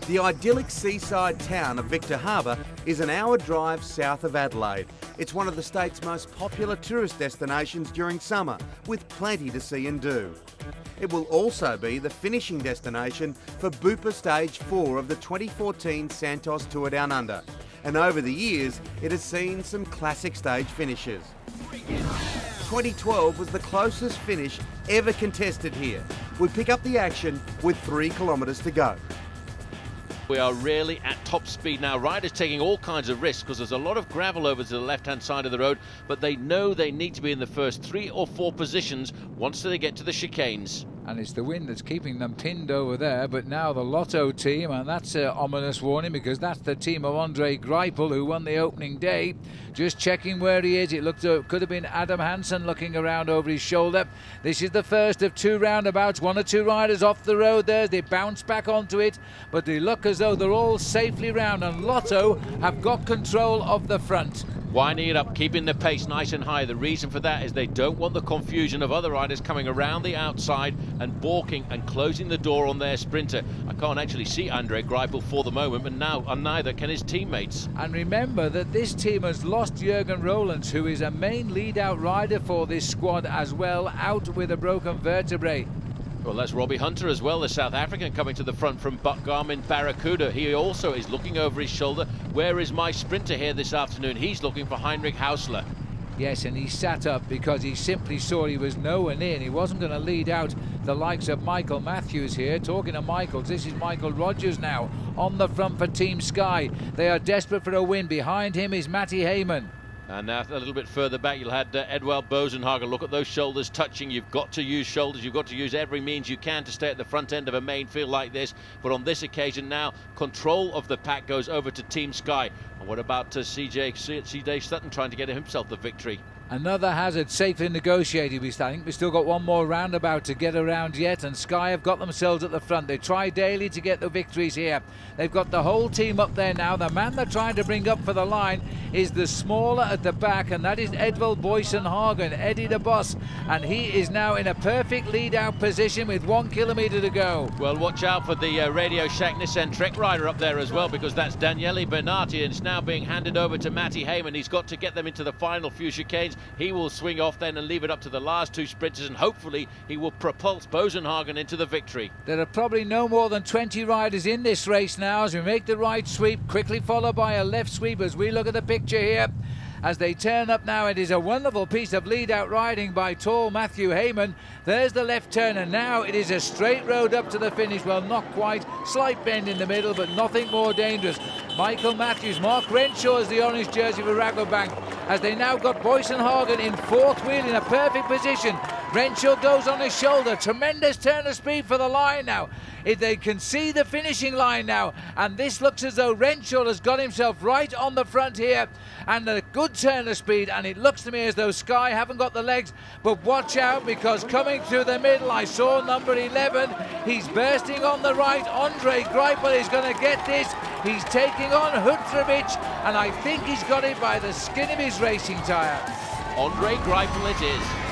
The idyllic seaside town of Victor Harbor is an hour drive south of Adelaide. It's one of the state's most popular tourist destinations during summer, with plenty to see and do. It will also be the finishing destination for Bupa Stage 4 of the 2014 Santos Tour Down Under. And over the years, it has seen some classic stage finishes. 2012 was the closest finish ever contested here. We pick up the action with 3 kilometres to go. We are really at top speed now. Riders taking all kinds of risks because there's a lot of gravel over to the left-hand side of the road, but they know they need to be in the first 3 or 4 positions once they get to the chicanes. And it's the wind that's keeping them pinned over there, but now the Lotto team, and that's an ominous warning because that's the team of Andre Greipel who won the opening day. Just checking where he is. It looked could have been Adam Hansen looking around over his shoulder. This is the first of 2 roundabouts. 1 or 2 riders off the road there. They bounce back onto it, but they look as though they're all safely round, and Lotto have got control of the front. Winding it up, keeping the pace nice and high. The reason for that is they don't want the confusion of other riders coming around the outside and balking and closing the door on their sprinter. I can't actually see Andre Greipel for the moment, but now neither can his teammates. And remember that this team has lost Jürgen Rollens, who is a main lead-out rider for this squad as well, out with a broken vertebrae. Well, that's Robbie Hunter as well, the South African, coming to the front from Garmin Barracuda. He also is looking over his shoulder. Where is my sprinter here this afternoon? He's looking for Heinrich Hausler. Yes, and he sat up because he simply saw he was nowhere near, and he wasn't going to lead out the likes of Michael Matthews here. Talking to Michaels, this is Michael Rogers now on the front for Team Sky. They are desperate for a win. Behind him is Matty Heyman. And now a little bit further back, you'll have Edouard Bosenhagen. Look at those shoulders touching. You've got to use shoulders. You've got to use every means you can to stay at the front end of a main field like this. But on this occasion now, control of the pack goes over to Team Sky. And what about CJ Sutton trying to get himself the victory? Another hazard safely negotiated. I think we've still got one more roundabout to get around yet, and Sky have got themselves at the front. They try daily to get the victories here. They've got the whole team up there now. The man they're trying to bring up for the line is the smaller at the back, and that is Edvald Boysen-Hagen, Eddie the boss, and he is now in a perfect lead-out position with 1 kilometre to go. Well, watch out for the Radio Shack Nissan Trek rider up there as well, because that's Daniele Bernati, and it's now being handed over to Matty Heyman. He's got to get them into the final few chicanes. He will swing off then and leave it up to the last 2 sprinters, and hopefully he will propulse Bosenhagen into the victory. There are probably no more than 20 riders in this race now as we make the right sweep, quickly followed by a left sweep as we look at the picture here. As they turn up now, it is a wonderful piece of lead-out riding by tall Matthew Heyman. There's the left turn, and now it is a straight road up to the finish. Well, not quite. Slight bend in the middle, but nothing more dangerous. Michael Matthews, Mark Renshaw is the orange jersey for Rabobank, as they now got Boysen-Hagen in 4th wheel in a perfect position. Renshaw goes on his shoulder. Tremendous turn of speed for the line now. If they can see the finishing line now, and this looks as though Renshaw has got himself right on the front here, and a good turn of speed, and it looks to me as though Sky haven't got the legs, but watch out, because coming through the middle I saw number 11. He's bursting on the right. Andre Greipel is going to get this. He's taking on Hutrovic, and I think he's got it by the skin of his racing tyre. Andre Greipel it is.